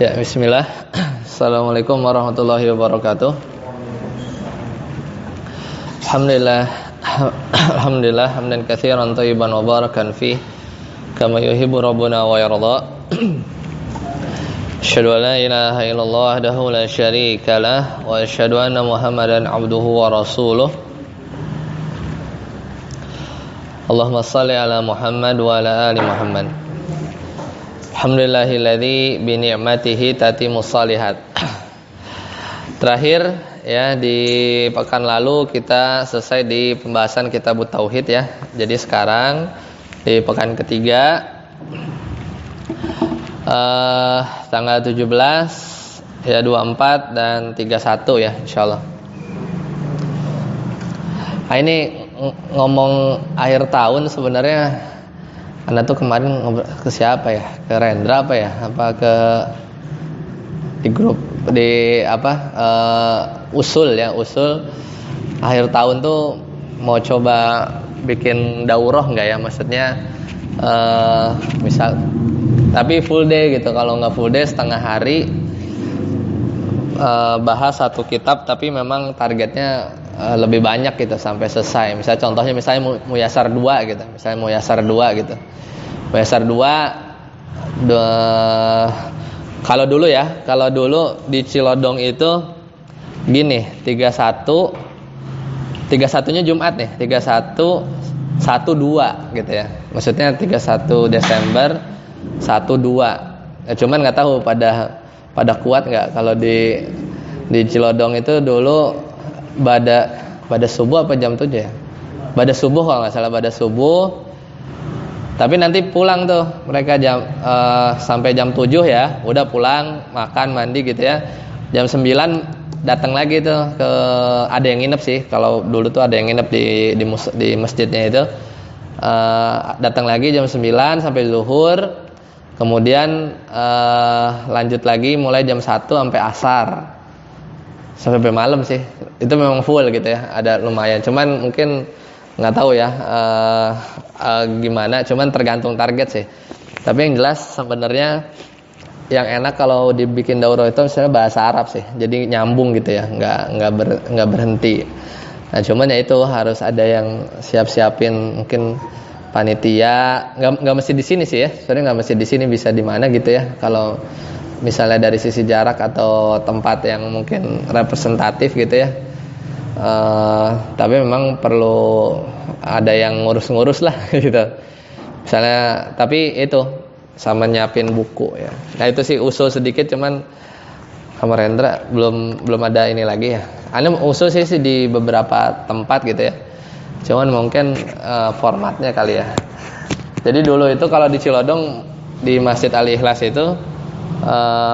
Ya, bismillah. Assalamualaikum warahmatullahi wabarakatuh. Alhamdulillah hamdan katsiran thayyiban mubarakan fi kama yuhibbu rabbuna wa yarda. Asyhadu an la ilaha illallah wahdahu la syarika lah wa asyhadu anna Muhammadan abduhu wa rasuluh. Allahumma shalli ala Muhammad wa ala ali Muhammad. Alhamdulillahilladzi bi ni'matihi tatimmus shalihat. Terakhir ya, di pekan lalu kita selesai di pembahasan Kitabut Tauhid ya. Jadi sekarang di pekan ketiga tanggal 17 ya, 24 dan 31 ya insyaallah. Nah, ini ngomong akhir tahun sebenarnya Anda tuh kemarin ngobrol ke siapa ya? Ke Rendra apa ya? Apa ke di grup di usul ya, usul akhir tahun tuh mau coba bikin daurah enggak ya? Maksudnya misal tapi full day gitu. Kalau enggak full day setengah hari bahas satu kitab, tapi memang targetnya lebih banyak gitu sampai selesai. Misalnya contohnya Muyasar 2 gitu. Misalnya Muyasar 2 gitu. Muyasar 2 kalau dulu di Cilodong itu gini, 31-nya Jumat nih, 31 12 gitu ya. Maksudnya 31 Desember 12. Ya, cuman enggak tahu pada kuat enggak kalau di Cilodong itu dulu pada subuh apa jam 7 ya? Pada subuh kalau enggak salah, pada subuh. Tapi nanti pulang tuh mereka sampai jam 7 ya, udah pulang, makan, mandi gitu ya. Jam 9 datang lagi tuh ada yang nginep sih. Kalau dulu tuh ada yang nginep di masjidnya itu. Datang lagi jam 9 sampai zuhur. Kemudian lanjut lagi mulai jam 1 sampai asar. Sampai malam sih. Itu memang full gitu ya. Ada lumayan. Cuman mungkin nggak tahu ya gimana, cuman tergantung target sih. Tapi yang jelas sebenarnya yang enak kalau dibikin daurah itu misalnya bahasa Arab sih, jadi nyambung gitu ya, nggak berhenti. Nah cuman ya itu harus ada yang siapin mungkin panitia, nggak mesti di sini sih ya, sebenarnya nggak mesti di sini, bisa di mana gitu ya. Kalau misalnya dari sisi jarak atau tempat yang mungkin representatif gitu ya. Tapi memang perlu ada yang ngurus-ngurus lah gitu. Misalnya, tapi itu sama nyiapin buku ya. Nah itu sih usul sedikit, cuman sama Rendra belum ada ini lagi ya. Anda usul sih di beberapa tempat gitu ya. Cuman mungkin formatnya kali ya. Jadi dulu itu kalau di Cilodong di Masjid Al-Ikhlas itu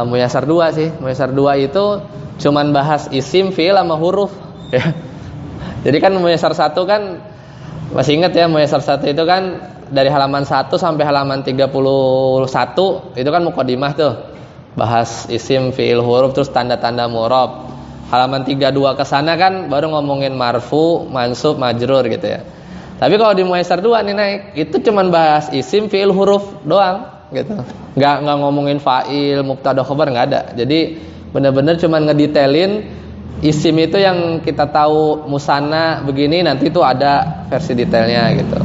Muyasar 2 sih. Muyasar 2 itu cuman bahas isim, fi'il sama huruf. Ya. Jadi kan Muyasar 1 kan masih ingat ya, Muyasar 1 itu kan dari halaman 1 sampai halaman 31 itu kan muqaddimah tuh. Bahas isim, fi'il, huruf, terus tanda-tanda mu'rab. Halaman 32 ke sana kan baru ngomongin marfu, mansub, majrur gitu ya. Tapi kalau di Muyasar 2 nih naik, itu cuman bahas isim, fi'il, huruf doang gitu. Enggak ngomongin fa'il, mubtada, khabar, enggak ada. Jadi benar-benar cuman ngedetailin isim itu yang kita tahu musanna begini, nanti itu ada versi detailnya gitu.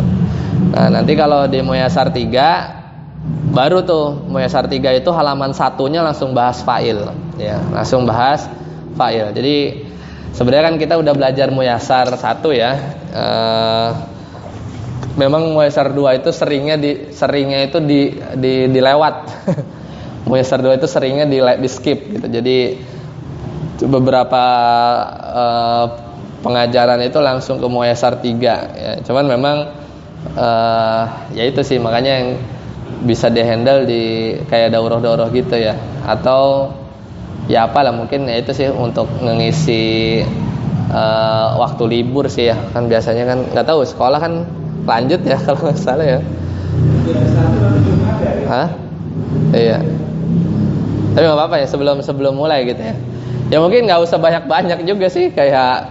Nah nanti kalau di Muyasar 3 baru tuh Muyasar 3 itu halaman 1-nya langsung bahas fa'il ya, langsung bahas fa'il. Jadi sebenarnya kan kita udah belajar Muyasar 1 ya. Memang Muyasar 2 itu seringnya itu dilewat. Muyasar 2 itu seringnya di skip gitu. Jadi beberapa pengajaran itu langsung ke Muyasar 3 ya. Cuman memang ya itu sih, makanya yang bisa dihandle di kayak daurah-daurah gitu ya. Atau ya apalah, mungkin ya itu sih untuk mengisi waktu libur sih ya. Kan biasanya kan nggak tahu, sekolah kan lanjut ya kalau nggak salah ya. Hah? Iya. Tapi nggak apa-apa ya, sebelum mulai gitu ya. Ya mungkin nggak usah banyak-banyak juga sih, kayak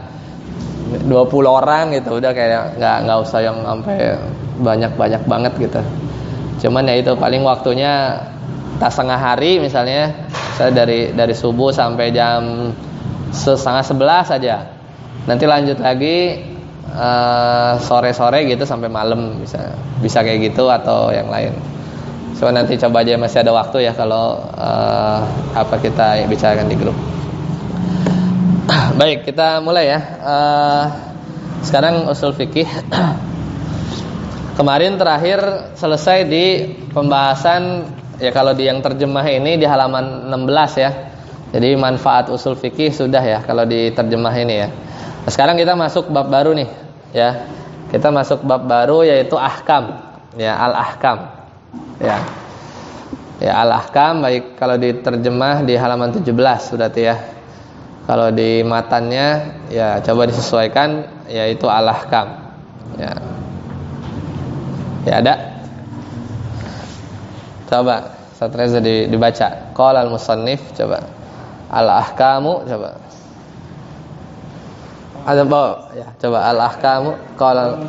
20 orang gitu, udah kayak nggak usah yang sampai banyak banget gitu. Cuman ya itu paling waktunya tak setengah hari misalnya, saya dari subuh sampai jam 10:30 saja. Nanti lanjut lagi sore-sore gitu sampai malam, bisa kayak gitu atau yang lain. So nanti coba aja, masih ada waktu ya kalau apa kita bicarakan di grup. Baik, kita mulai ya. Sekarang usul fikih. Kemarin terakhir selesai di pembahasan ya, kalau di yang terjemah ini di halaman 16 ya. Jadi manfaat usul fikih sudah ya kalau di terjemah ini ya. Nah, sekarang kita masuk bab baru nih ya. Kita masuk bab baru yaitu ahkam ya, al-ahkam. Ya. Ya, al-ahkam baik kalau diterjemah di halaman 17 berarti ya. Kalau di matannya ya coba disesuaikan yaitu al-ahkam. Ya. Ya ada. Coba Ustaz Reza dibaca. Qala al-musannif, coba. Al-ahkamu, coba. Ada bawa ya, coba al-ahkamu qala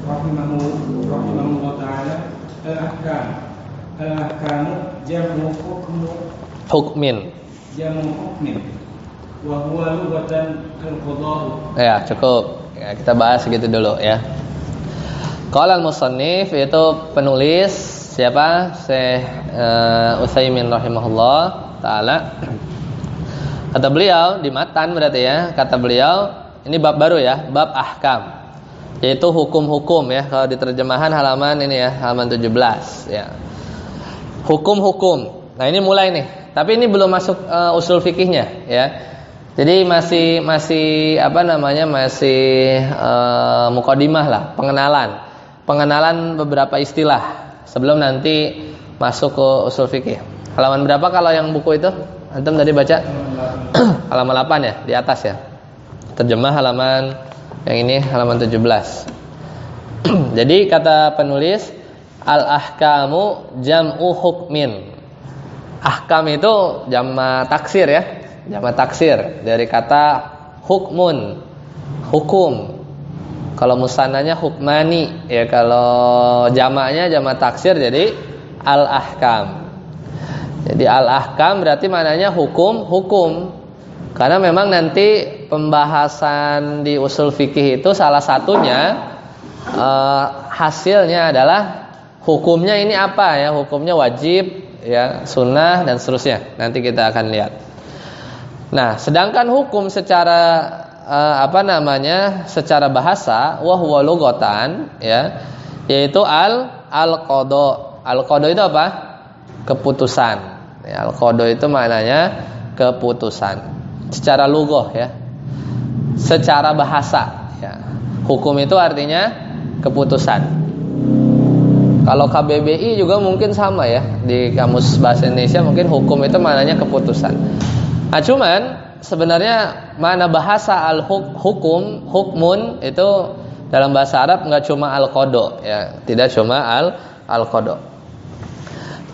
rahimahullah ta'ala al-ahkam. Al-ahkamu jamu hukmin. Jamu hukmin. Wa huwa lughatan al-qadha. Ya, cukup. Ya, kita bahas segitu dulu ya. Qala al-musannif, yaitu penulis siapa? Syekh Utsaimin rahimahullah taala. Kata beliau di matan berarti ya, kata beliau ini bab baru ya, bab ahkam. Yaitu hukum-hukum ya, kalau di terjemahan halaman ini ya, halaman 17 ya. Hukum-hukum. Nah, ini mulai nih. Tapi ini belum masuk usul fikihnya ya. Jadi masih apa namanya? Masih mukadimah lah, pengenalan beberapa istilah sebelum nanti masuk ke usul fikih. Halaman berapa kalau yang buku itu? Antum tadi baca halaman 8 ya, di atas ya. Terjemah halaman yang ini halaman 17. Jadi kata penulis, al-ahkamu jam'u hukmin. Ahkam itu jamak taksir ya. Jamak taksir dari kata hukmun, hukum. Kalau musannanya hukmani ya, kalau jamaknya jamak taksir jadi al-ahkam. Jadi al-ahkam berarti maknanya hukum. Karena memang nanti pembahasan di usul fikih itu salah satunya hasilnya adalah hukumnya ini apa ya, hukumnya wajib ya, sunnah dan seterusnya. Nanti kita akan lihat. Nah, sedangkan hukum secara secara bahasa wahwa lughatan ya, yaitu al-qada. Al-qada itu apa? Keputusan. Ya, al-qada itu maknanya keputusan. Secara lughah ya. Secara bahasa ya. Hukum itu artinya keputusan. Kalau KBBI juga mungkin sama ya. Di Kamus Bahasa Indonesia mungkin hukum itu maknanya keputusan. Nah, cuman sebenarnya makna bahasa hukmun itu dalam bahasa Arab enggak cuma al-qada ya, tidak cuma al-qada.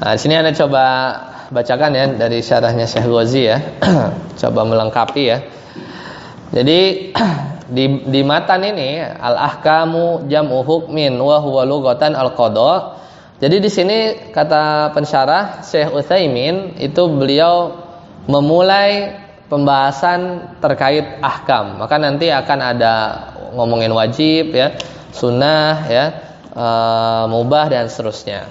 Nah, sini Anda coba bacakan ya dari syarahnya Syekh Ghazi ya. Coba melengkapi ya. Jadi di matan ini al-ahkamu jam'u hukmin wa huwa lughatan al-qada. Jadi di sini kata pensyarah Syekh Utsaimin itu beliau memulai pembahasan terkait ahkam. Maka nanti akan ada ngomongin wajib ya, sunnah ya, mubah dan seterusnya.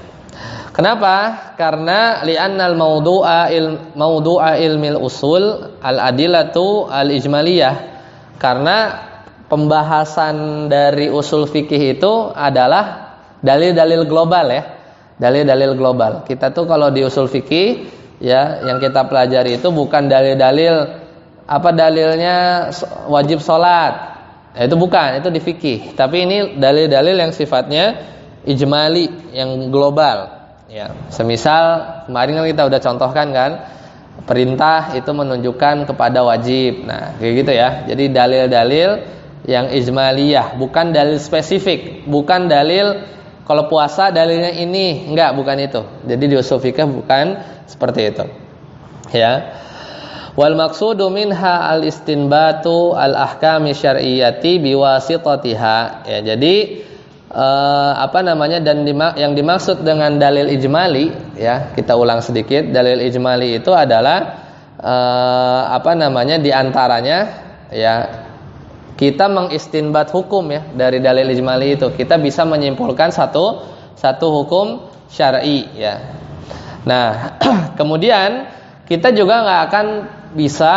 Kenapa? Karena li'annal mawdu'a ilmil usul al-adillatu al-ijmaliyah. Karena pembahasan dari usul fikih itu adalah dalil-dalil global ya. Dalil-dalil global. Kita tuh kalau di usul fikih ya, yang kita pelajari itu bukan dalil-dalil apa dalilnya wajib sholat. Itu bukan, itu di fikih. Tapi ini dalil-dalil yang sifatnya ijmali, yang global. Ya, semisal kemarin kan kita udah contohkan kan, perintah itu menunjukkan kepada wajib. Nah, kayak gitu ya. Jadi dalil-dalil yang ijmaliyah, bukan dalil spesifik, bukan dalil kalau puasa dalilnya ini, enggak, bukan itu. Jadi di ushul fikih bukan seperti itu. Ya. Wal maqsudu minha al-istinbatu al-ahkami syar'iyyati biwasitatiha. Ya, jadi yang dimaksud dengan dalil ijmali, ya, kita ulang sedikit. Dalil ijmali itu adalah di antaranya, ya, kita mengistinbat hukum, ya, dari dalil ijmali itu. Kita bisa menyimpulkan satu hukum syar'i, ya. Nah, kemudian kita juga nggak akan bisa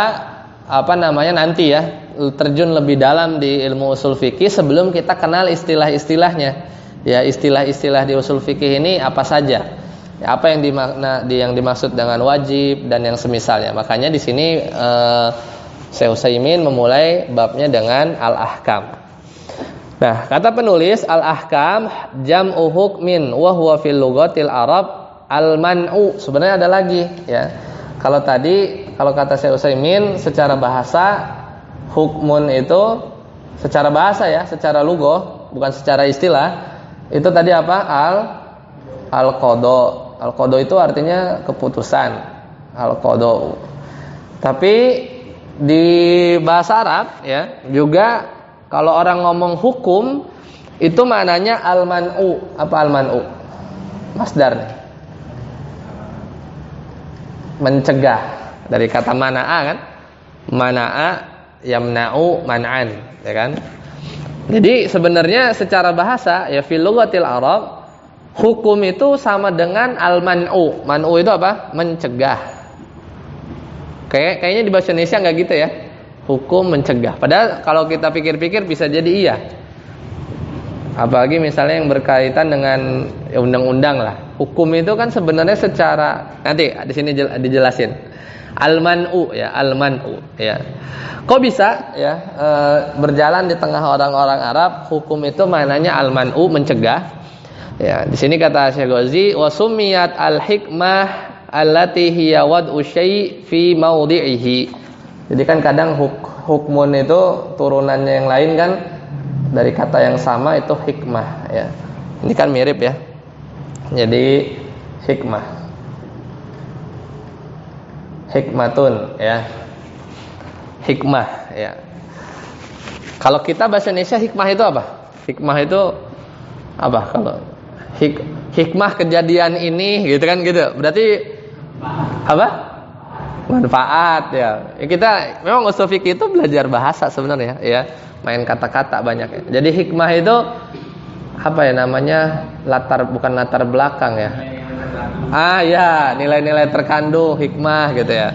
nanti, ya, terjun lebih dalam di ilmu usul fikih sebelum kita kenal istilah-istilahnya. Ya, istilah-istilah di usul fikih ini apa saja? Ya, apa yang dimaksud dengan wajib dan yang semisalnya. Makanya di sini Syekh Utsaimin memulai babnya dengan al-ahkam. Nah, kata penulis, al-ahkam jam'u hukmin wa huwa fil lughatil arab al-man'u. Sebenarnya ada lagi, ya. Kalau kata Syekh Utsaimin secara bahasa, hukmun itu secara bahasa, ya, secara lughah, bukan secara istilah. Itu tadi apa? Al-qada. Al-qada itu artinya keputusan. Al-qada. Tapi di bahasa Arab, ya, juga kalau orang ngomong hukum itu maknanya al-man'u. Apa al-man'u? Masdarnya mencegah, dari kata mana'a, kan? Mana'a yamna'u man'an, ya kan? Jadi sebenarnya secara bahasa, ya, fil lughatil arab, hukum itu sama dengan al-man'u. Man'u itu apa? Mencegah. Kayaknya di bahasa Indonesia enggak gitu, ya. Hukum mencegah. Padahal kalau kita pikir-pikir bisa jadi iya. Apalagi misalnya yang berkaitan dengan undang-undang lah. Hukum itu kan sebenarnya secara, nanti di sini dijelasin. Al-man'u, ya, al-man'u, ya. Kok bisa, ya, berjalan di tengah orang-orang Arab, hukum itu maknanya al-man'u, mencegah. Ya, di sini kata Syekh Ghazi, wa summiyat al-hikmah allati hiya wad'u syai' fi mawdi'ihi. Jadi kan kadang hukmun itu turunannya yang lain kan dari kata yang sama, itu hikmah, ya. Ini kan mirip, ya. Jadi hikmah, hikmatun, ya, hikmah, ya. Kalau kita bahasa Indonesia hikmah itu apa? Hikmah itu apa? Kalau hikmah kejadian ini, gitu kan, gitu. Berarti apa? Manfaat, ya. Kita memang usul fikih itu belajar bahasa sebenarnya, ya. Main kata-kata banyak, ya. Jadi hikmah itu apa, ya, namanya? Bukan latar belakang, ya. Ya, nilai-nilai terkandung hikmah, gitu, ya.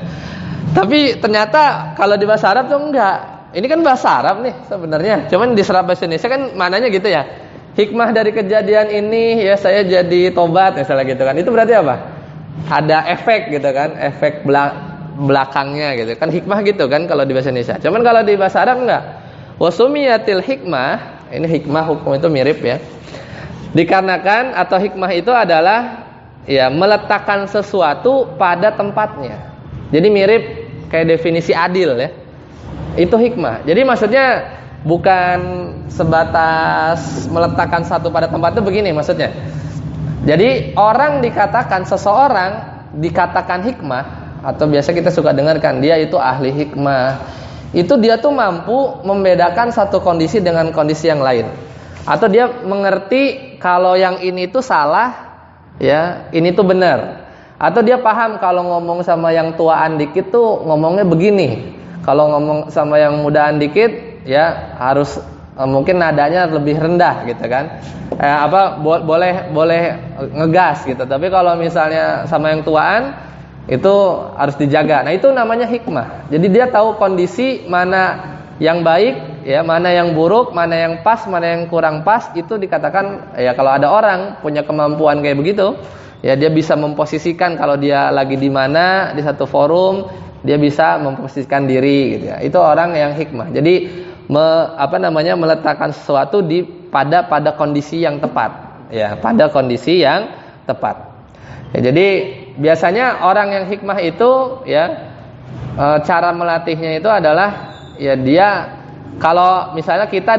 Tapi ternyata kalau di bahasa Arab tuh enggak. Ini kan bahasa Arab nih sebenarnya. Cuman diserap bahasa Indonesia kan maknanya gitu, ya. Hikmah dari kejadian ini, ya, saya jadi tobat, misalnya gitu kan. Itu berarti apa? Ada efek, gitu kan. Efek belakangnya, gitu kan. Hikmah gitu kan kalau di bahasa Indonesia. Cuman kalau di bahasa Arab enggak. Wasumiyatil hikmah, ini hikmah hukum itu mirip, ya. Dikarenakan atau hikmah itu adalah, ya, meletakkan sesuatu pada tempatnya. Jadi mirip kayak definisi adil, ya. Itu hikmah. Jadi maksudnya bukan sebatas meletakkan satu pada tempat, itu begini maksudnya. Jadi seseorang dikatakan hikmah, atau biasa kita suka dengarkan dia itu ahli hikmah. Itu dia tuh mampu membedakan satu kondisi dengan kondisi yang lain. Atau dia mengerti kalau yang ini tuh salah, ya, ini tuh benar. Atau dia paham kalau ngomong sama yang tuaan dikit tuh ngomongnya begini. Kalau ngomong sama yang mudaan dikit, ya, harus mungkin nadanya lebih rendah, gitu kan. Boleh ngegas, gitu. Tapi kalau misalnya sama yang tuaan itu harus dijaga. Nah, itu namanya hikmah. Jadi dia tahu kondisi mana yang baik, ya, mana yang buruk, mana yang pas, mana yang kurang pas. Itu dikatakan, ya, kalau ada orang punya kemampuan kayak begitu, ya, dia bisa memposisikan kalau dia lagi di mana di satu forum, dia bisa memposisikan diri, gitu, ya. Itu orang yang hikmah. Jadi meletakkan sesuatu pada kondisi yang tepat, ya, pada kondisi yang tepat. Ya, jadi biasanya orang yang hikmah itu, ya, cara melatihnya itu adalah, ya, dia kalau misalnya kita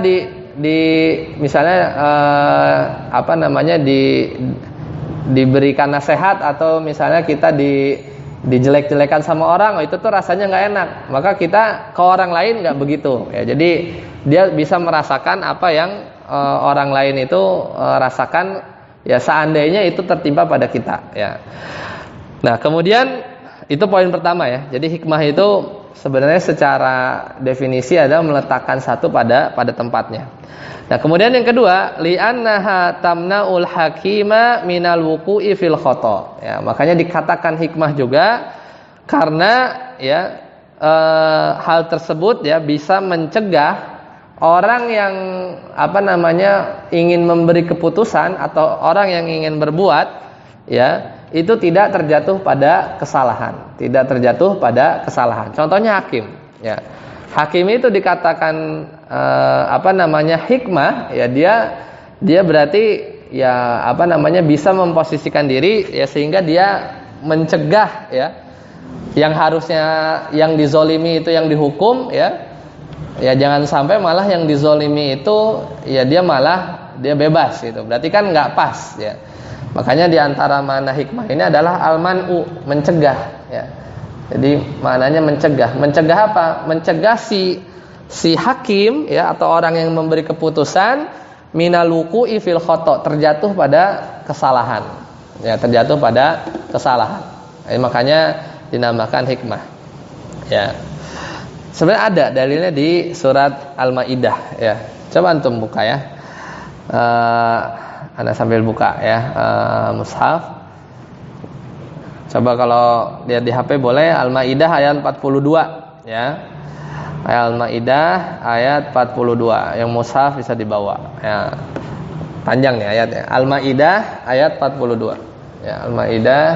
diberikan nasihat, atau misalnya kita dijelek-jelekan sama orang, itu tuh rasanya nggak enak. Maka kita ke orang lain nggak begitu, ya. Jadi dia bisa merasakan apa yang orang lain itu rasakan, ya seandainya itu tertimpa pada kita, ya. Nah, kemudian itu poin pertama ya. Jadi hikmah itu sebenarnya secara definisi adalah meletakkan satu pada tempatnya. Nah, kemudian yang kedua, li'annaha tamna'ul hakima minal wuqu'i fil khata. Ya, makanya dikatakan hikmah juga karena ya hal tersebut ya bisa mencegah orang yang ingin memberi keputusan atau orang yang ingin berbuat ya itu tidak terjatuh pada kesalahan, Contohnya hakim, ya. Hakim itu dikatakan hikmah, ya dia berarti ya bisa memposisikan diri ya sehingga dia mencegah ya yang harusnya yang dizolimi itu yang dihukum ya jangan sampai malah yang dizolimi itu ya dia bebas gitu. Berarti kan nggak pas ya. Makanya diantara makna hikmah ini adalah al-man'u, mencegah ya. Jadi maknanya mencegah. Mencegah apa? Mencegah si hakim ya atau orang yang memberi keputusan minal wuqu'i fil khata, terjatuh pada kesalahan. Ya, terjatuh pada kesalahan. Makanya dinamakan hikmah. Ya. Sebenarnya ada dalilnya di surat Al-Maidah ya. Coba antum buka ya. Anda sambil buka ya mushaf. Coba kalau lihat di HP boleh Al-Maidah ayat 42 ya. Al-Maidah ayat 42. Yang mushaf bisa dibawa ya. Panjang ya ayatnya. Al-Maidah ayat 42. Ya, Al-Maidah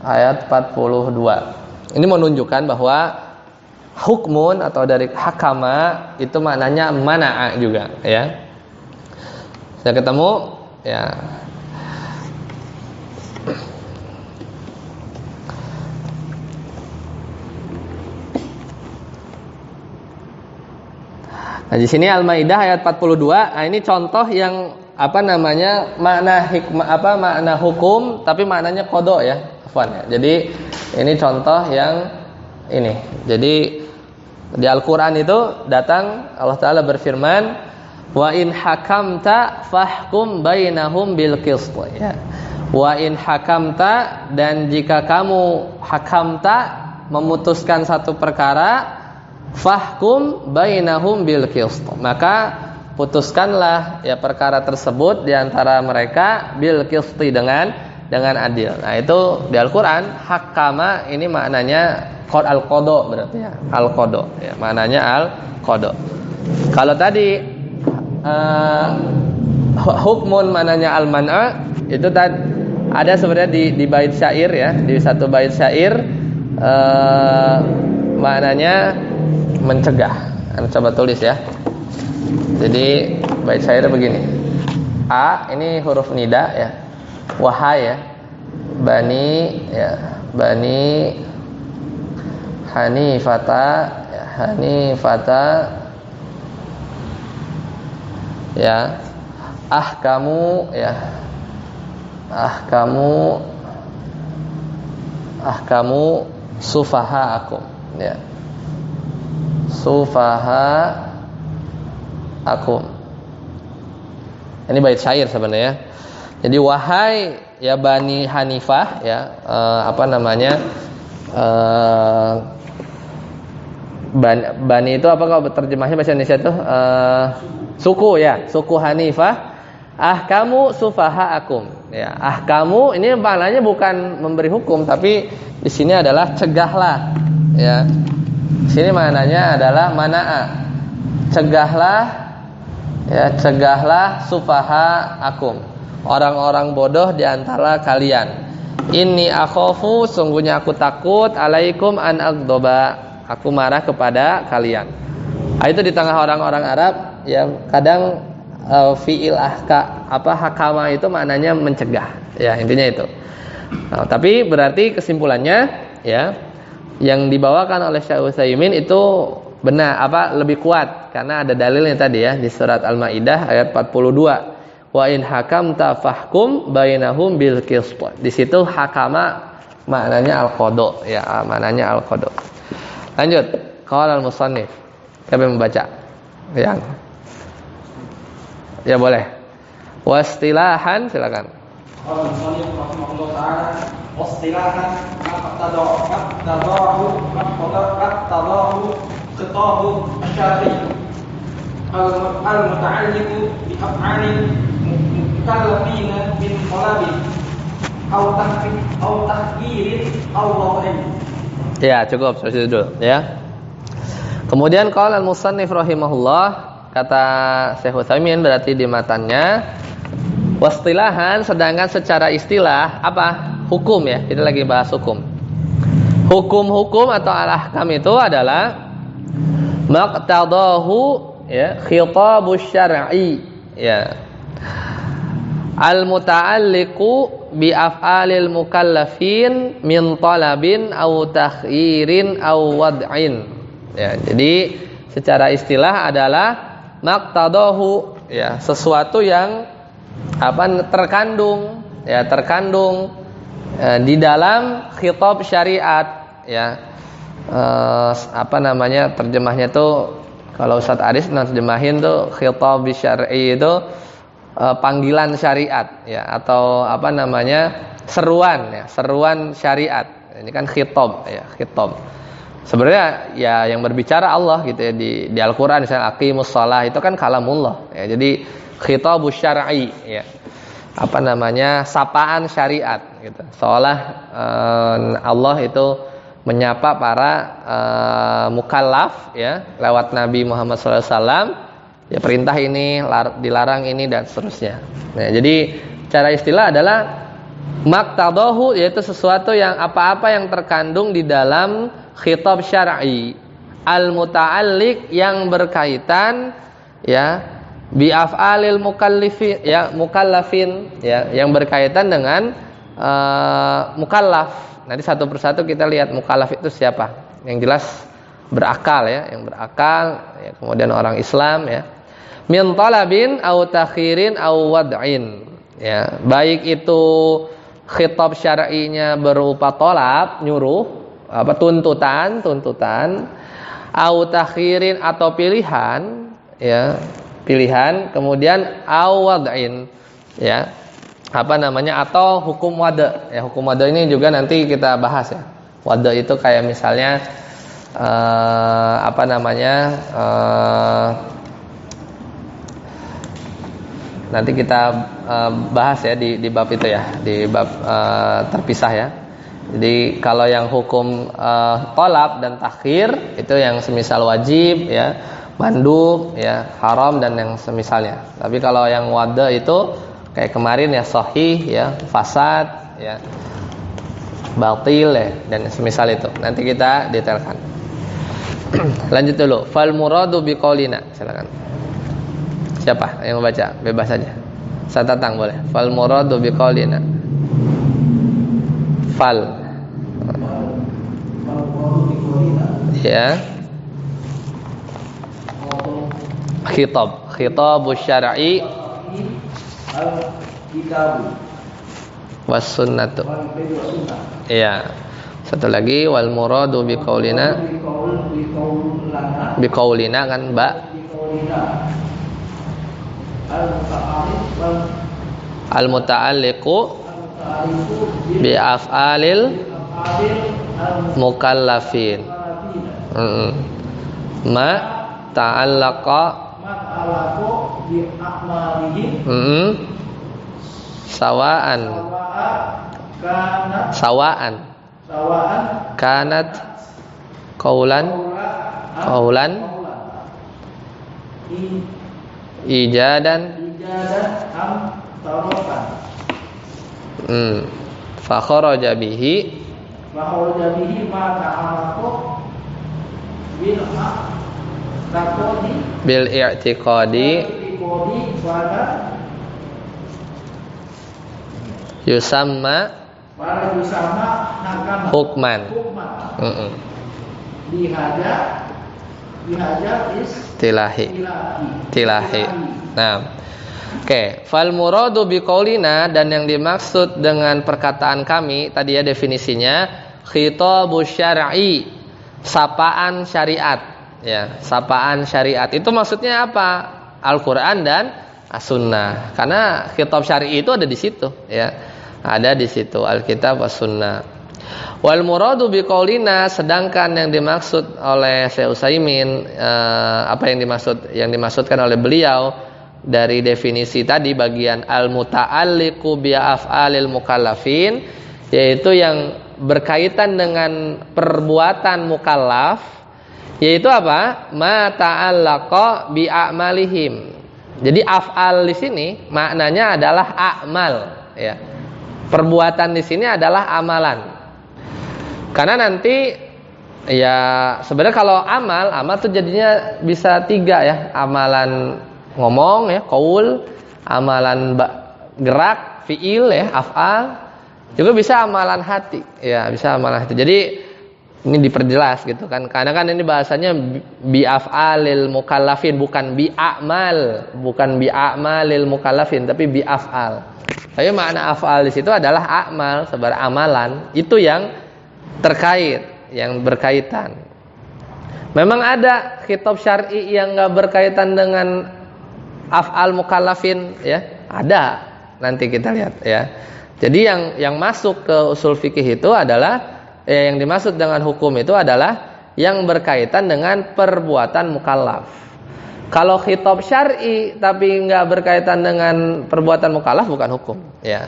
ayat 42. Ini menunjukkan bahwa hukmun atau dari hakama itu maknanya mana'a juga ya. Sudah ketemu ya. Nah, di sini Al-Maidah ayat 42. Nah, ini contoh yang makna hikmah makna hukum tapi maknanya qada ya. Jadi ini contoh yang ini. Jadi di Al-Qur'an itu datang Allah Ta'ala berfirman, wa in hakamta fahkum bainahum bil qist ya. Wa in hakamta, dan jika kamu hakamta memutuskan satu perkara, fahkum bainahum bil qist, maka putuskanlah ya perkara tersebut di antara mereka bil qisti dengan adil. Nah, itu di Al-Qur'an hakama ini maknanya al-qada berarti ya. Al-qada ya, maknanya al-qada. Kalau tadi hukmun maknanya al-man'a, itu tadi ada sebenarnya di bait syair ya, di satu bait syair maknanya mencegah. Anda coba tulis ya. Jadi bait syair begini. A ini huruf nida ya. Wahai ya. Bani Hanifata ya. Ahkamu sufahaakum ya. Sufahaakum. Ini bait syair sebenarnya. Jadi wahai ya Bani Hanifah ya, Bani itu apa kalau terjemahnya bahasa Indonesia itu suku ya, suku Hanifah. Ahkamu sufahaakum ya. Ahkamu ini maknanya bukan memberi hukum, tapi di sini adalah cegahlah ya. Di sini maknanya adalah mana'a. Cegahlah sufahaakum, orang-orang bodoh di antara kalian. Inni akhafu, sungguhnya aku takut, alaikum an aghdaba, aku marah kepada kalian. Itu di tengah orang-orang Arab yang kadang fi'il hakama itu maknanya mencegah ya, intinya itu. Nah, tapi berarti kesimpulannya ya, yang dibawakan oleh Syekh Utsaimin itu benar lebih kuat karena ada dalilnya tadi ya di surat Al-Maidah ayat 42. Wa in hakamta fahkum bainahum bil qist. Di situ hakama maknanya al-qada ya, maknanya al-qada. Lanjut, qala al-musannif. Siapa yang membaca? Yang. Ya boleh. Wastilahan silakan. Qala al-musannif rahimahullah ta'ala wastilahan maqtadahu khitabu asy-syar'i al-muta'alliqu bi af'alil mukallafina min qalabin aw tahqirin aw wad'in. Ya, cukup sampai situ dulu ya. Kemudian qala al-musannif rahimahullah, kata Syekh Utsaimin berarti di matanya wastilahan, sedangkan secara istilah apa? Hukum ya. Kita lagi bahas hukum. Hukum-hukum atau al-ahkam itu adalah maqtadahu ya, khitabus syar'i ya. Al-muta'alliqu bi af'alil mukallafin min talabin aw takhirin aw wad'in. Ya, jadi secara istilah adalah maqtadahu ya, sesuatu yang terkandung di dalam khitab syariat ya. Terjemahnya tuh kalau Ustaz Aris terjemahin tuh khitab syar'i itu panggilan syariat ya, atau seruan syariat. Ini kan khitab ya, khitab. Sebenarnya ya yang berbicara Allah gitu ya, di Al-Qur'an misalnya aqimus shalah itu kan kalamullah ya. Jadi khitabus syar'i ya. Sapaan syariat gitu. Seolah Allah itu menyapa para mukallaf ya lewat Nabi Muhammad SAW ya, perintah ini, dilarang ini dan seterusnya. Nah, jadi cara istilah adalah maqtadahu, yaitu sesuatu yang apa-apa yang terkandung di dalam khitab syar'i, al-muta'alliq yang berkaitan ya bi af'alil mukallafin ya, yang berkaitan dengan mukallaf. Nanti satu persatu kita lihat mukallaf itu siapa. Yang jelas berakal ya, yang berakal ya, kemudian orang Islam ya. Min talabin aw takhirin aw wad'in ya, baik itu khitab syar'inya berupa talab, nyuruh, tuntutan, aw takhirin atau pilihan ya, pilihan, kemudian aw wad'in ya, atau hukum wada ya. Hukum wada ini juga nanti kita bahas ya. Wada itu kayak misalnya nanti kita bahas ya di bab itu ya, di bab terpisah ya. Jadi kalau yang hukum tolab dan takhir itu yang semisal wajib ya, mandub ya, haram dan yang semisalnya. Tapi kalau yang wada itu kayak kemarin ya, sahih ya, fasad ya, batil ya, dan semisal itu. Nanti kita detailkan. Lanjut dulu. Fal muradu biqaulina. Silakan. Siapa yang membaca? Bebas saja. Saya tatang boleh. Fal muradu biqaulina. Fal. Ya. Khitabus syar'i was sunnatu. Iya. Satu lagi wal muradu biqaulina. Biqaulina kan, Mbak. Al muta'alliqu bi af'alil mukallafin. Ma ta'allaqa bi a'malihim sawaan kanat qaulan ijadan am tarokan fa kharaja bihi ma ta'alaqu bil i'tiqadi yusamma hukman. Tilahi. Nah, oke. Fal muradu biqaulina, dan yang dimaksud dengan perkataan kami tadi ya definisinya khitabus syar'i, sapaan syariat ya, sapaan syariat. Itu maksudnya apa? Al-Qur'an dan As-Sunnah. Karena khitab syar'i itu ada di situ, ya. Ada di situ Alkitab was-Sunnah. Wal muradu biqaulina, sedangkan yang dimaksud oleh Syekh Utsaimin, apa yang dimaksudkan oleh beliau dari definisi tadi bagian al-muta'alliqu bi af'alil mukallafin, yaitu yang berkaitan dengan perbuatan mukallaf, yaitu apa? Ma ta'allaqa bi a'malihim. Jadi af'al di sini maknanya adalah a'mal, ya. Perbuatan di sini adalah amalan. Karena nanti ya sebenarnya kalau amal tuh jadinya bisa 3 ya, amalan ngomong ya, qaul, amalan gerak, fiil ya, af'al, juga bisa amalan hati ya, bisa amalan hati. Jadi ini diperjelas gitu kan, karena kan ini bahasanya bi af'alil mukallafin, bukan bi a'mal, bukan bi a'malil mukallafin, tapi bi af'al. Tapi makna af'al di situ adalah a'mal, sebagai amalan, itu yang terkait, yang berkaitan. Memang ada khitab syar'i yang enggak berkaitan dengan af'al mukallafin ya, ada. Nanti kita lihat ya. Jadi yang masuk ke usul fikih itu adalah yang dimaksud dengan hukum itu adalah yang berkaitan dengan perbuatan mukallaf. Kalau khitab syar'i tapi enggak berkaitan dengan perbuatan mukallaf, bukan hukum ya.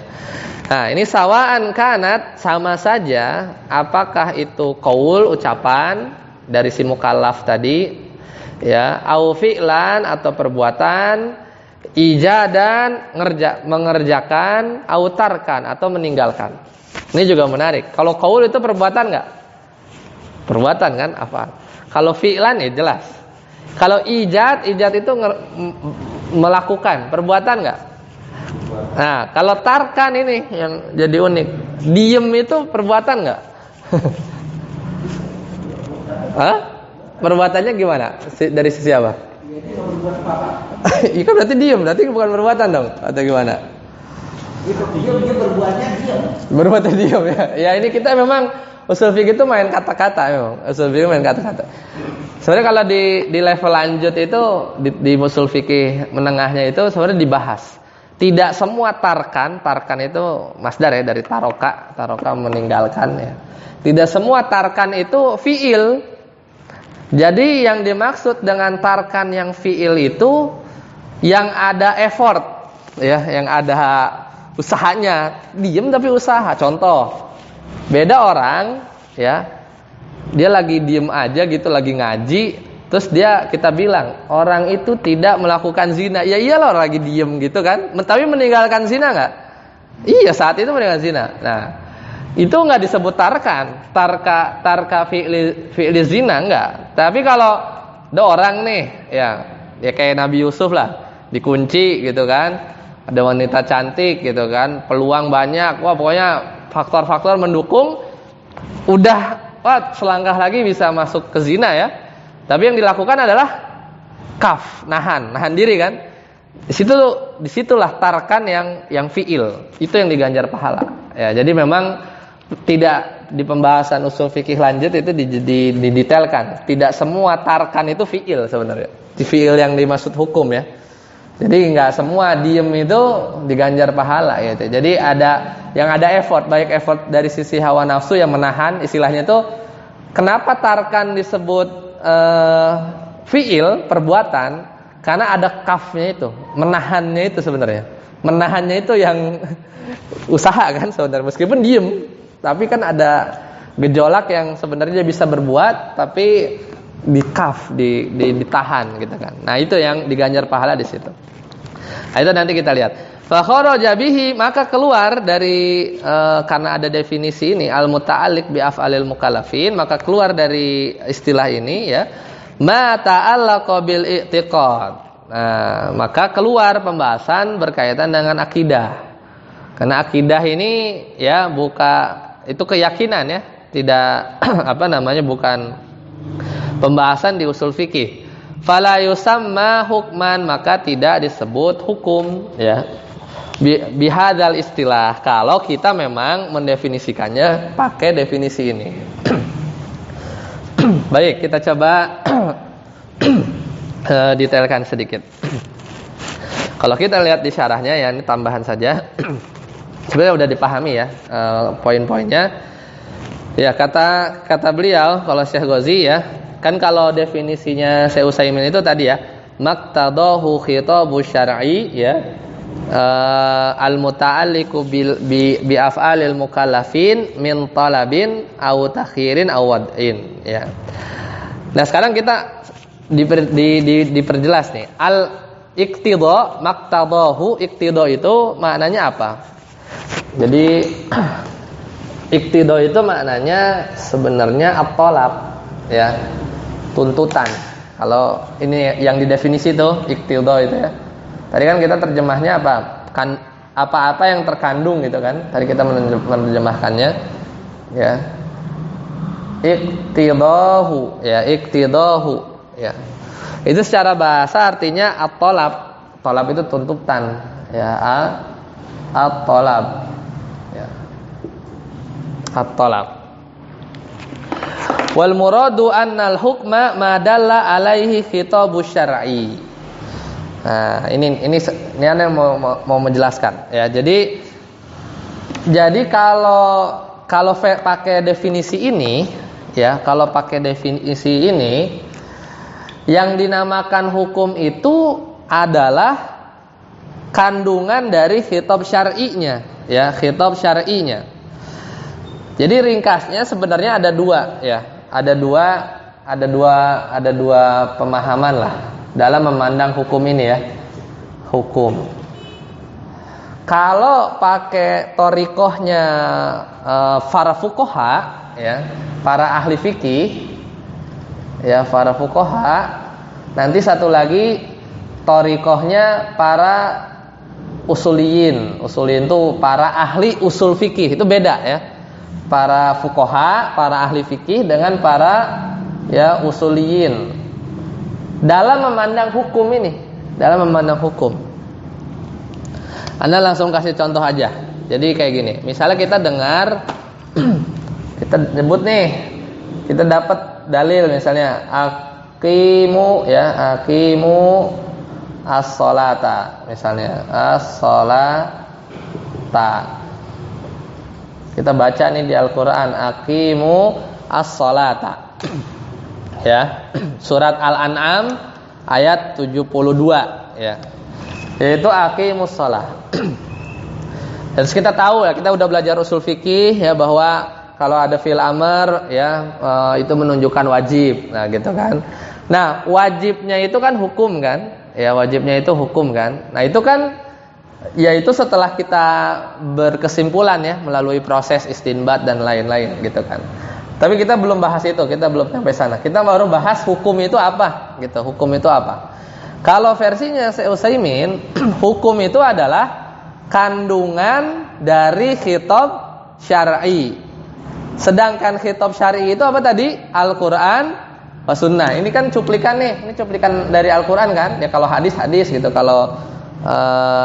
Nah, ini sawaan kanat, sama saja apakah itu qaul, ucapan dari si mukallaf tadi ya, au fi'lan atau perbuatan, ijadan mengerjakan, au tarkan atau meninggalkan. Ini juga menarik. Kalau qaul itu perbuatan enggak? Perbuatan kan, afal. Kalau fi'lan ya jelas. Kalau ijad itu melakukan, perbuatan enggak? Nah, kalau tarkan ini yang jadi unik. Diem itu perbuatan enggak? Hah? Perbuatannya gimana? Dari sisi apa? Iya kan berarti diem, berarti bukan perbuatan dong, atau gimana? Dia berbuatnya diem. Berbuatnya diem ya. Ya ini kita memang usul fikih itu main kata-kata memang. Usul fikih main kata-kata. Sebenarnya kalau di level lanjut itu di usul fikih menengahnya itu sebenarnya dibahas. Tidak semua tarkan itu masdar ya, dari taroka meninggalkan ya. Tidak semua tarkan itu fiil. Jadi yang dimaksud dengan tarkan yang fiil itu yang ada effort ya, yang ada usahanya. Diem tapi usaha. Contoh, beda orang ya, dia lagi diem aja gitu, lagi ngaji, terus kita bilang orang itu tidak melakukan zina. Ya iyalah, orang lagi diem gitu kan, tapi meninggalkan zina nggak? Iya, saat itu meninggalkan zina. Nah, itu nggak disebut tarka fi'li zina, nggak. Tapi kalau ada orang nih ya kayak Nabi Yusuf lah, dikunci gitu kan, ada wanita cantik gitu kan, peluang banyak, wah pokoknya faktor-faktor mendukung, udah selangkah lagi bisa masuk ke zina ya. Tapi yang dilakukan adalah nahan diri kan. Disitulah tarkan yang fiil, itu yang diganjar pahala. Ya, jadi memang tidak di pembahasan usul fikih lanjut itu didetailkan. Tidak semua tarkan itu fiil sebenarnya. Fiil yang dimaksud hukum ya. Jadi nggak semua diem itu diganjar pahala gitu. Jadi yang ada effort, baik effort dari sisi hawa nafsu yang menahan, istilahnya itu kenapa tarkan disebut fiil, perbuatan, karena ada kafnya itu, menahannya itu sebenarnya. Menahannya itu yang usaha kan sebenarnya, meskipun diem, tapi kan ada gejolak yang sebenarnya bisa berbuat tapi ditahan gitu kan. Nah, itu yang diganjar pahala di situ. Nah, itu nanti kita lihat. Fa kharaja bihi, maka keluar dari karena ada definisi ini al-muta'alliq bi af'alil mukallafin, maka keluar dari istilah ini ya, ma ta'allaqa bil i'tiqad. Nah, maka keluar pembahasan berkaitan dengan akidah. Karena akidah ini ya itu keyakinan ya, tidak bukan pembahasan di usul fikih. Fala yusamma hukman, maka tidak disebut hukum ya. Bihadzal istilah, kalau kita memang mendefinisikannya pakai definisi ini. Baik, kita coba detailkan sedikit. Kalau kita lihat di syarahnya ya, ini tambahan saja. Sebenarnya udah dipahami ya poin-poinnya. Ya kata beliau kalau Syekh Ghazi ya, kan kalau definisinya Syekh Utsaimin itu tadi ya, maqtadahu khitabu syar'i ya, al-muta'alliqu bi af'alil mukallafin min talabin aw takhirin aw wad'in ya. Nah, sekarang kita diperjelas nih. Al-iqtida, maqtadahu, iqtida itu maknanya apa? Jadi iqtida itu maknanya sebenarnya at-talab ya, tuntutan. Kalau ini yang didefinisi itu iqtida itu ya. Tadi kan kita terjemahnya apa? Kan apa-apa yang terkandung gitu kan. Tadi kita menerjemahkannya ya. Iqtidahu ya, iqtidahu ya. Itu secara bahasa artinya at-talab. Talab itu tuntutan ya, at-talab. Ya. At-talab. Wal muradu annal hukma ma dalla alaihi khitabus syar'i. Nah, ini Anda mau menjelaskan ya. Jadi kalau pakai definisi ini ya, kalau pakai definisi ini yang dinamakan hukum itu adalah kandungan dari khitab syar'inya ya, khitab syar'inya. Jadi ringkasnya sebenarnya ada dua ya. Ada dua pemahaman lah dalam memandang hukum ini ya. Hukum. Kalau pakai thoriqohnya para fuqaha ya, para ahli fikih ya, para fuqaha. Nanti satu lagi thoriqohnya para usuliyin. Usuliyin itu para ahli usul fikih, itu beda ya. Para fuqaha, para ahli fikih dengan para ya usuliyin dalam memandang hukum ini, dalam memandang hukum. Anda langsung kasih contoh aja. Jadi kayak gini, misalnya kita dengar kita nyebut nih, kita dapat dalil misalnya aqimu ya, aqimu as-sholata misalnya, as-sholata. Kita baca nih di Al-Qur'an, aqimu as-sholata. Ya. Surat Al-An'am ayat 72 ya. Yaitu aqimus shalah. Dan kita tahu ya, kita udah belajar usul fikih ya, bahwa kalau ada fi'il amr ya, itu menunjukkan wajib. Nah, gitu kan. Nah, wajibnya itu kan hukum kan? Ya, wajibnya itu hukum kan. Nah, itu kan yaitu setelah kita berkesimpulan ya, melalui proses istinbat dan lain-lain gitu kan. Tapi kita belum bahas itu, kita belum sampai sana. Kita baru bahas hukum itu apa gitu. Hukum itu apa? Kalau versinya Syekh Utsaimin, hukum itu adalah kandungan dari khitab syar'i. Sedangkan khitab syar'i itu apa tadi? Al-Qur'an wa sunnah. Ini kan cuplikan nih, ini cuplikan dari Al-Qur'an kan? Ya kalau hadis gitu, kalau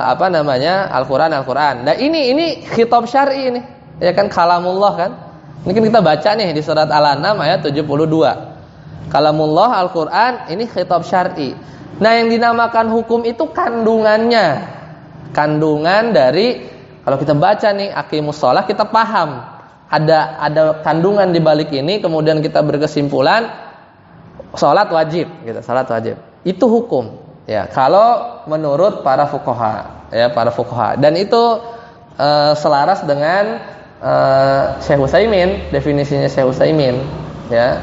Al-Qur'an. Nah, ini khitab syar'i ini. Ya kan, kalamullah kan? Ini kan kita baca nih di surat Al-An'am ayat 72. Kalamullah Al-Qur'an, ini khitab syar'i. Nah, yang dinamakan hukum itu kandungannya. Kandungan dari, kalau kita baca nih aqimus shalah, kita paham ada kandungan di balik ini, kemudian kita berkesimpulan salat wajib gitu, salat wajib. Itu hukum. Ya, kalau menurut para fuqaha, ya, para fuqaha. Dan itu selaras dengan Syekh Utsaimin, definisinya Syekh Utsaimin, ya.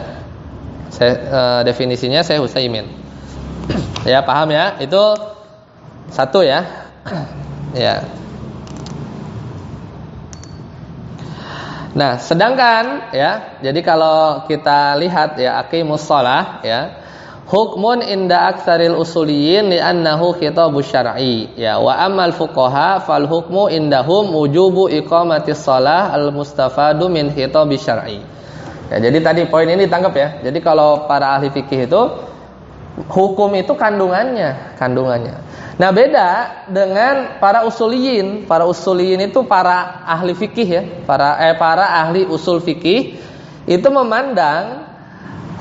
Definisinya Syekh Utsaimin. Ya, paham ya? Itu satu ya. Ya. Nah, sedangkan ya, jadi kalau kita lihat ya, aqimus shalah ya, hukmun inda aktsaril usuliyin li'annahu khitabus syar'i ya, wa ammal fuqaha fal hukmu indahum wujubu iqamatis shalah al mustafadu min khitabis syar'i. Ya, jadi tadi poin ini ditangkap ya. Jadi kalau para ahli fikih itu hukum itu kandungannya. Nah, beda dengan para usuliyin. Para usuliyin itu para ahli fikih ya, para ahli usul fikih itu memandang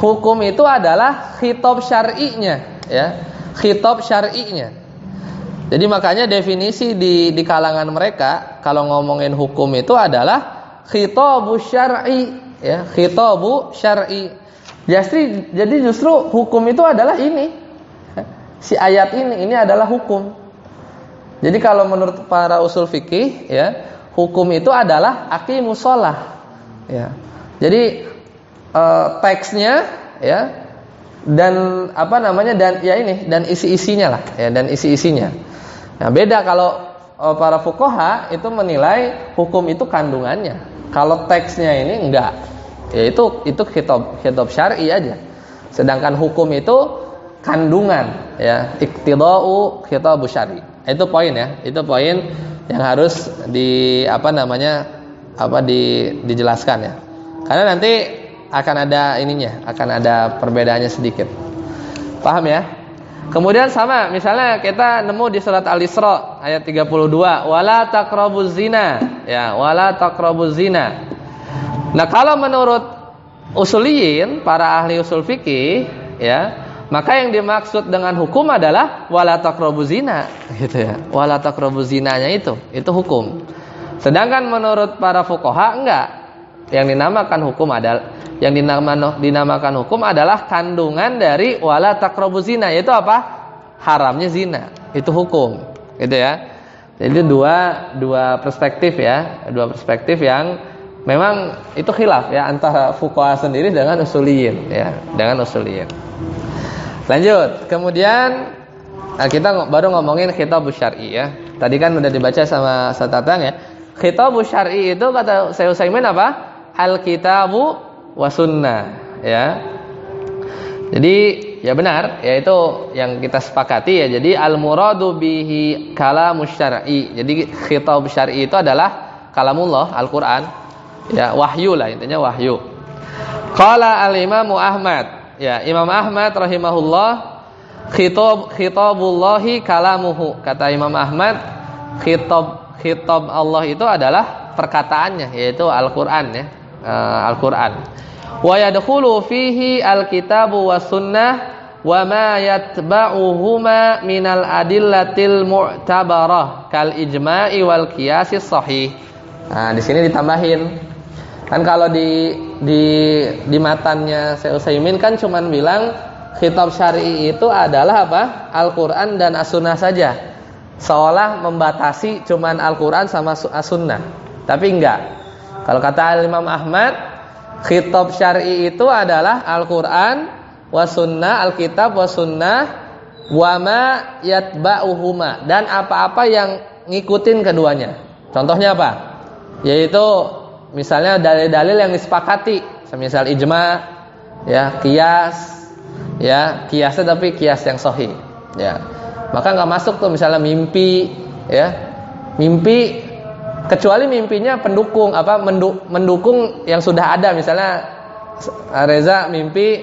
hukum itu adalah khitab syar'inya ya. khitab syar'inya. Jadi makanya definisi di kalangan mereka kalau ngomongin hukum itu adalah khitabu syar'i, ya, khitabu syar'i. Jadi justru hukum itu adalah ini. Si ayat ini adalah hukum. Jadi kalau menurut para usul fikih, ya, hukum itu adalah aqimus shalah. Ya. Jadi teksnya, ya, dan dan isi-isinya lah, ya, dan isi-isinya. Nah, beda kalau para fuqaha itu menilai hukum itu kandungannya. Kalau teksnya ini enggak. Ya itu khitab syar'i aja. Sedangkan hukum itu kandungan, ya, iqtida'u khitab syar'i. Itu poin, ya. Itu poin yang harus dijelaskan, ya. Karena nanti akan ada akan ada perbedaannya sedikit. Paham, ya? Kemudian sama, misalnya kita nemu di surat Al-Isra ayat 32, wala taqrabuz zina, ya, wala taqrabuz zina. Nah, kalau menurut usuliyin, para ahli usul fikih, ya, maka yang dimaksud dengan hukum adalah wala taqrabuz zina, gitu, ya. Wala taqrabuz zinanya itu hukum. Sedangkan menurut para fuqaha enggak. Yang dinamakan hukum adalah kandungan dari wala taqrabuz zina, yaitu apa? Haramnya zina. Itu hukum. Gitu, ya. Jadi dua perspektif, ya. Dua perspektif yang memang itu khilaf, ya, antara fuqaha sendiri dengan usuliyin, ya, dengan usuliyin. Lanjut. Kemudian kita baru ngomongin khitab syar'i, ya. Tadi kan udah dibaca sama Ustaz Tatang, ya. Khitab syar'i itu kata Syekh Utsaimin apa? Al-kitabu wa sunnah, ya. Jadi ya benar, yaitu yang kita sepakati, ya. Jadi al-muradu bihi kalamus syar'i. Jadi khitab syar'i itu adalah kalamullah, Al-Qur'an, ya, wahyu lah, intinya wahyu. Qala al-Imam Ahmad, ya, Imam Ahmad rahimahullah, khitabullahi kalamuhu. Kata Imam Ahmad, khitab Allah itu adalah perkataannya, yaitu Al-Qur'an, ya. Al-Qur'an. Wa yadkhulu fihi al-kitabu was sunnah wa ma yatba'uhuma minal adillatil mu'tabarah kal ijma'i wal qiyasis sahih. Nah, di sini ditambahin. Kan kalau di matannya Syekh Utsaimin kan cuman bilang khitab syar'i itu adalah apa? Al-Qur'an dan As-Sunnah saja. Seolah membatasi cuman Al-Qur'an sama As-Sunnah. Tapi enggak. Kalau kata Imam Ahmad, khitab syar'i itu adalah Al-Qur'an wa sunnah, Alkitab wa sunnah wa ma yatba'uhuma, dan apa-apa yang ngikutin keduanya. Contohnya apa? Yaitu misalnya dalil-dalil yang disepakati, semisal ijma, ya, qiyas, ya, qiyasnya tapi qiyas yang sahih, ya. Maka enggak masuk tuh misalnya mimpi, ya. Mimpi kecuali mimpinya mendukung yang sudah ada. Misalnya Reza mimpi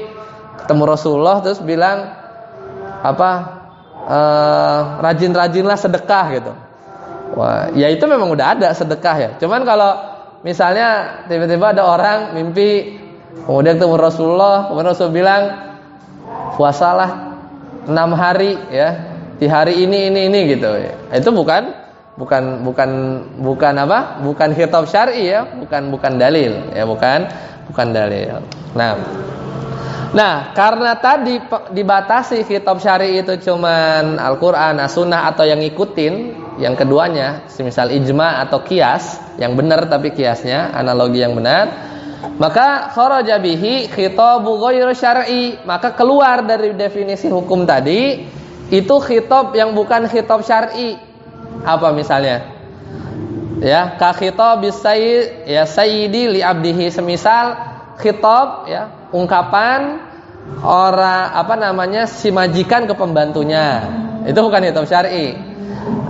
ketemu Rasulullah terus bilang rajin-rajinlah sedekah gitu. Wah, ya itu memang udah ada sedekah, ya. Cuman kalau misalnya tiba-tiba ada orang mimpi kemudian ketemu Rasulullah, kemudian Rasul bilang puasalah 6 hari, ya, di hari ini gitu. Itu bukan khitab syar'i, ya, bukan dalil, ya, bukan dalil. Nah, karena tadi dibatasi khitab syar'i itu cuman Al-Qur'an, As-Sunnah atau yang ngikutin yang keduanya, semisal ijma atau qiyas, yang benar tapi qiyasnya analogi yang benar, maka kharaja bihi khitabu ghairu syar'i, maka keluar dari definisi hukum tadi itu khitab yang bukan khitab syar'i. Apa misalnya? Ya, ka khitabis sayyid, ya, sayyidi li abdihi, semisal khitab, ya, ungkapan si majikan ke pembantunya. Itu bukan khitab syar'i.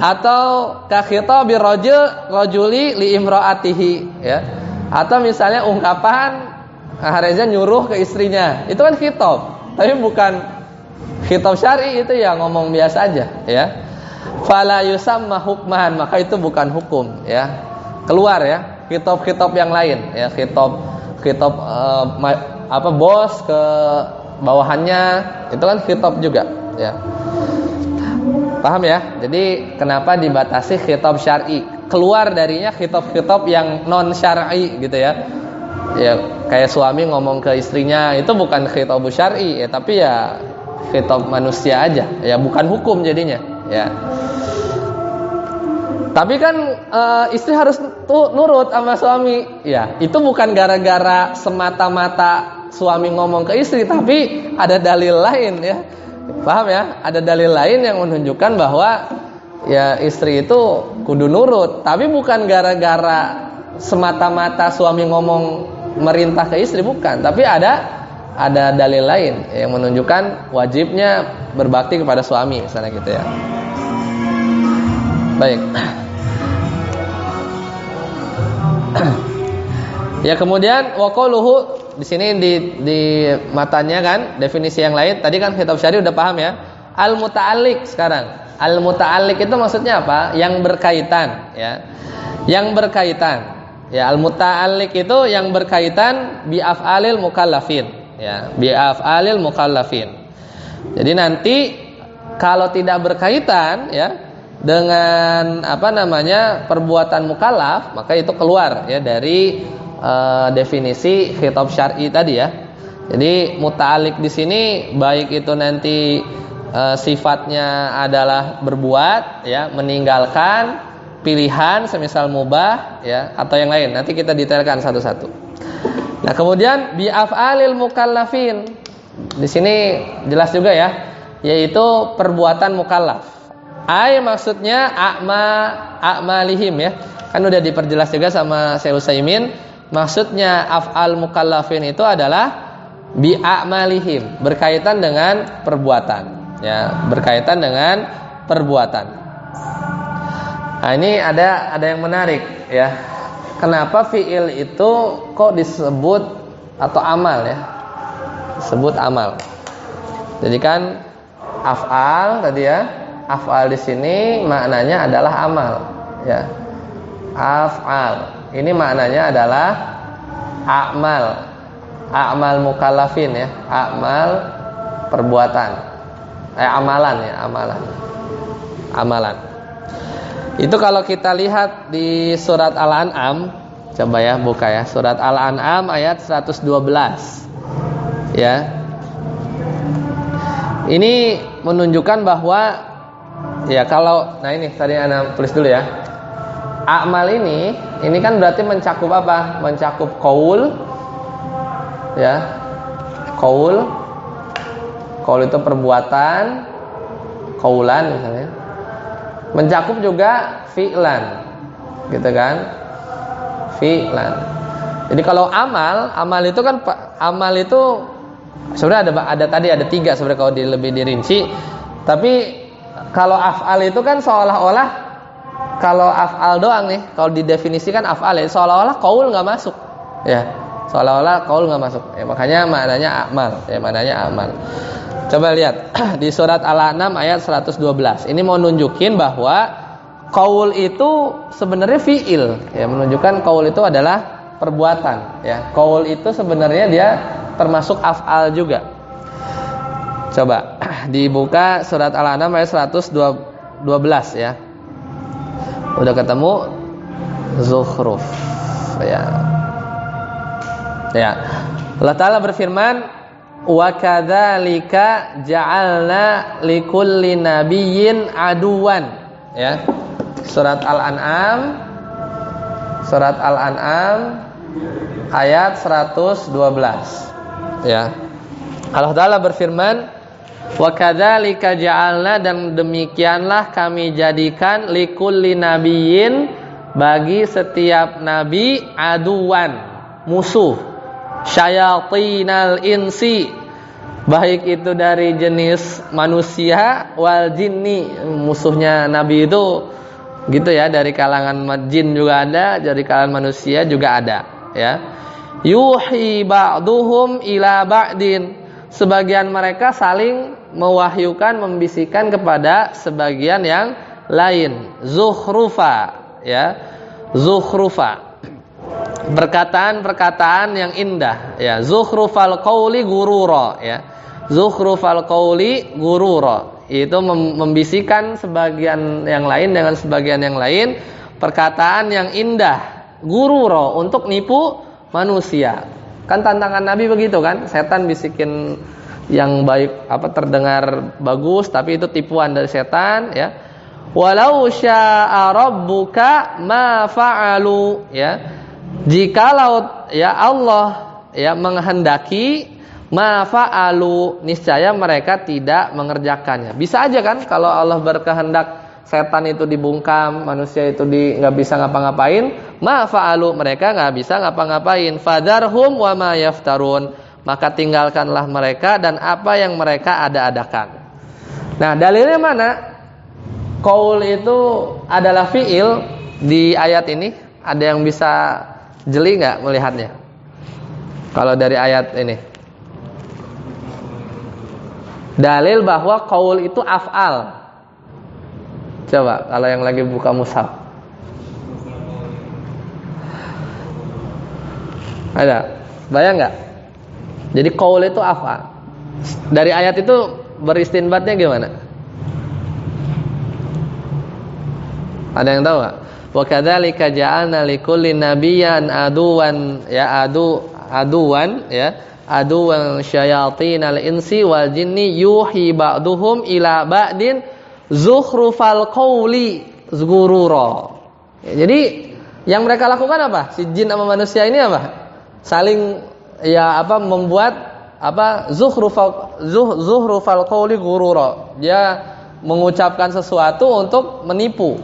Atau ka khitabir rajuli li imraatihi, ya. Atau misalnya ungkapan Reza nyuruh ke istrinya. Itu kan khitab, tapi bukan khitab syar'i, itu ya ngomong biasa aja, ya. Fala yusamma hukman, maka itu bukan hukum, ya. Keluar, ya, khitab-khitab yang lain, ya, khitab bos ke bawahannya, itu kan khitab juga, ya. Paham ya? Jadi kenapa dibatasi khitab syar'i? Keluar darinya khitab-khitab yang non syar'i gitu ya. Ya kayak suami ngomong ke istrinya itu bukan khitab syar'i ya, tapi ya khitab manusia aja. Ya bukan hukum jadinya, ya. Tapi kan istri harus nurut sama suami. Ya, itu bukan gara-gara semata-mata suami ngomong ke istri, tapi ada dalil lain ya. Paham ya? Ada dalil lain yang menunjukkan bahwa ya istri itu kudu nurut, tapi bukan gara-gara semata-mata suami ngomong merintah ke istri, bukan, tapi ada dalil lain yang menunjukkan wajibnya berbakti kepada suami misalnya gitu ya. Baik. Ya kemudian waqaluhu di sini di matanya kan definisi yang lain. Tadi kan khitab syar'i udah paham ya. Al muta'alliq sekarang. Al muta'alliq itu maksudnya apa? Yang berkaitan ya. Yang berkaitan. Ya al muta'alliq itu yang berkaitan bi af'alil mukallafin ya, bi af'alil mukallafin. Jadi nanti kalau tidak berkaitan ya dengan perbuatan mukallaf, maka itu keluar ya dari definisi khitab syar'i tadi ya. Jadi muta'alliq di sini baik itu nanti sifatnya adalah berbuat ya, meninggalkan pilihan semisal mubah ya atau yang lain. Nanti kita detailkan satu-satu. Nah, kemudian bi af'alil mukallafin. Di sini jelas juga ya, yaitu perbuatan mukallaf. Maksudnya a'malihim ya. Kan udah diperjelas juga sama Syekh Utsaimin. Maksudnya af'al mukallafin itu adalah bi a'malihim, berkaitan dengan perbuatan ya, berkaitan dengan perbuatan. Nah, ini ada yang menarik ya. Kenapa fi'il itu kok disebut atau amal ya? Disebut amal. Jadi kan af'al tadi ya. Af'al di sini maknanya adalah amal ya. Af'al ini maknanya adalah a'mal mukallafin ya, a'mal perbuatan. Amalan ya, amalan. Itu kalau kita lihat di surat Al-An'am, coba ya buka ya, surat Al-An'am ayat 112. Ya. Ini menunjukkan bahwa ya kalau ini tadi Anda tulis dulu ya. A'mal ini kan berarti mencakup apa? Mencakup qaul ya. Qaul itu perbuatan, qaulan misalnya. Mencakup juga fi'lan. Gitu kan? Fi'lan. Jadi kalau amal itu kan amal itu sebenarnya ada tadi ada 3 sebenarnya kalau lebih dirinci. Tapi kalau af'al itu kan seolah-olah kalau af'al doang nih, kalau didefinisikan af'al ya seolah-olah qaul enggak masuk. Ya, seolah-olah qaul enggak masuk. Ya, makanya maknanya amal, ya maknanya amal. Coba lihat di surat Al-An'am ayat 112. Ini mau nunjukin bahwa qaul itu sebenarnya fi'il, ya menunjukkan qaul itu adalah perbuatan, ya. Qaul itu sebenarnya dia termasuk af'al juga. Coba dibuka surat Al-An'am ayat 112 ya. Udah ketemu Zukhruf ya. Ya. Allah Ta'ala berfirman, "Wa kadzalika ja'alna likulli nabiyyin aduwan." Ya. Surat Al-An'am ayat 112. Ya. Allah Ta'ala berfirman, wa kadzalika ja'alna, dan demikianlah kami jadikan likulli nabiyyin, bagi setiap nabi, aduwan, musuh, syayatinal insi, baik itu dari jenis manusia, wal jinni, musuhnya nabi itu gitu ya, dari kalangan jin juga ada, dari kalangan manusia juga ada ya. Yuhi ba'duhum ila ba'din, sebagian mereka saling mewahyukan, membisikkan kepada sebagian yang lain. Zukhrufa ya, zukhrufa, perkataan-perkataan yang indah ya. Zukhrufal qauli gurura ya, zukhrufal qauli gurura itu membisikkan sebagian yang lain dengan sebagian yang lain perkataan yang indah, gururo, untuk nipu manusia. Kan tantangan Nabi begitu kan, setan bisikin yang baik terdengar bagus tapi itu tipuan dari setan ya. Walau syaa rabbuka ma fa'alu ya. Jikalau ya Allah ya menghendaki, ma fa'alu, niscaya mereka tidak mengerjakannya. Bisa aja kan kalau Allah berkehendak setan itu dibungkam, manusia itu nggak bisa ngapa-ngapain, ma fa'alu, mereka nggak bisa ngapa-ngapain. Fadarhum wa ma yaftarun, maka tinggalkanlah mereka dan apa yang mereka ada-adakan. Nah, dalilnya mana? Qaul itu adalah fi'il di ayat ini. Ada yang bisa jeli nggak melihatnya? Kalau dari ayat ini, dalil bahwa qaul itu af'al. Coba kalau yang lagi buka mushaf, ada bayang nggak? Jadi qaul itu af'al. Dari ayat itu beristinbatnya gimana? Ada yang tahu nggak? Wa kadzalika ja'alna likulli nabiyyin aduwan syayatinal insi wal jinni yuhi ba'duhum ila ba'din zukhrufal qawli ghurura. Jadi yang mereka lakukan apa? Si jin sama manusia ini apa? Saling membuat zukhrufal qawli ghurura. Dia mengucapkan sesuatu untuk menipu.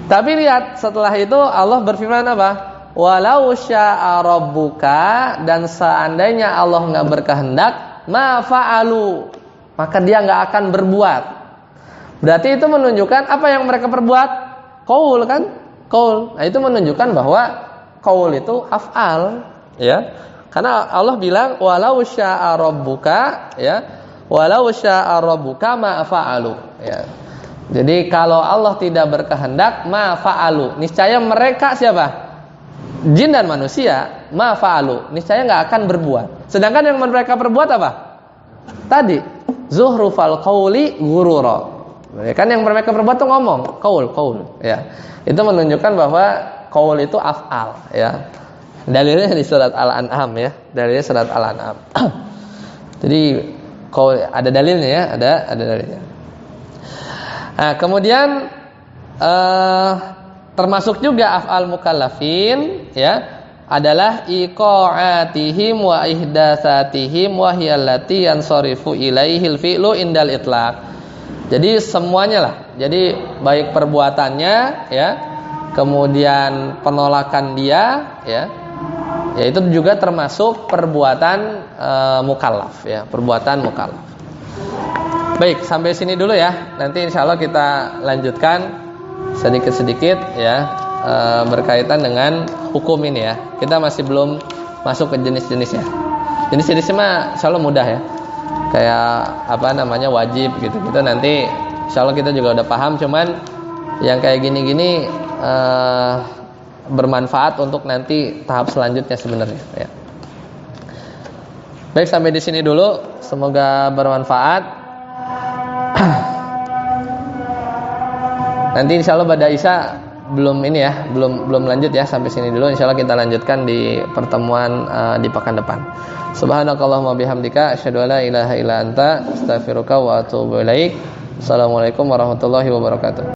Tapi lihat setelah itu Allah berfirman apa? Walau syaa rabbuka, dan seandainya Allah nggak berkehendak, ma fa'alu, maka dia nggak akan berbuat. Berarti itu menunjukkan apa yang mereka perbuat? Qaul kan? Qaul. Nah, itu menunjukkan bahwa qaul itu af'al, ya. Karena Allah bilang walau syaa rabbuka, ya. Walau syaa rabbuka ma fa'alu, ya. Jadi kalau Allah tidak berkehendak, ma fa'alu, niscaya mereka siapa? Jin dan manusia, ma fa'alu, niscaya nggak akan berbuat. Sedangkan yang mereka perbuat apa? Tadi zuhrufal qawli ghurura. Kan yang mereka perbuat tuh ngomong, qaul, ya. Itu menunjukkan bahwa qaul itu af'al, ya. Dalilnya di surat Al-An'am, ya. Dalilnya surat Al-An'am. Jadi qaul ada dalilnya, ya, ada dalilnya. Nah, kemudian termasuk juga af'al mukallafin, ya, adalah iqa'atihim wa ihdatsatihim wa hiyallati yansarifu ilaihil fi'lu indal itlaq. Jadi semuanya lah. Jadi baik perbuatannya, ya, kemudian penolakan dia, ya. Ya itu juga termasuk perbuatan mukallaf, ya, perbuatan mukallaf. Baik, sampai sini dulu ya. Nanti insya Allah kita lanjutkan sedikit-sedikit, ya, berkaitan dengan hukum ini, ya. Kita masih belum masuk ke jenis-jenisnya. Jenis-jenisnya mah insya Allah mudah, ya. Kayak wajib gitu. Nanti insya Allah kita juga udah paham. Cuman yang kayak gini-gini bermanfaat untuk nanti tahap selanjutnya sebenarnya, ya. Baik, sampai di sini dulu. Semoga bermanfaat. Nanti insya Allah pada Isya belum lanjut, ya, sampai sini dulu. Insya Allah kita lanjutkan di pertemuan di pekan depan. Subhanakallahumma bihamdika asyhadu an la ilaha illa anta astaghfiruka wa atubu ilaik. Assalamualaikum warahmatullahi wabarakatuh.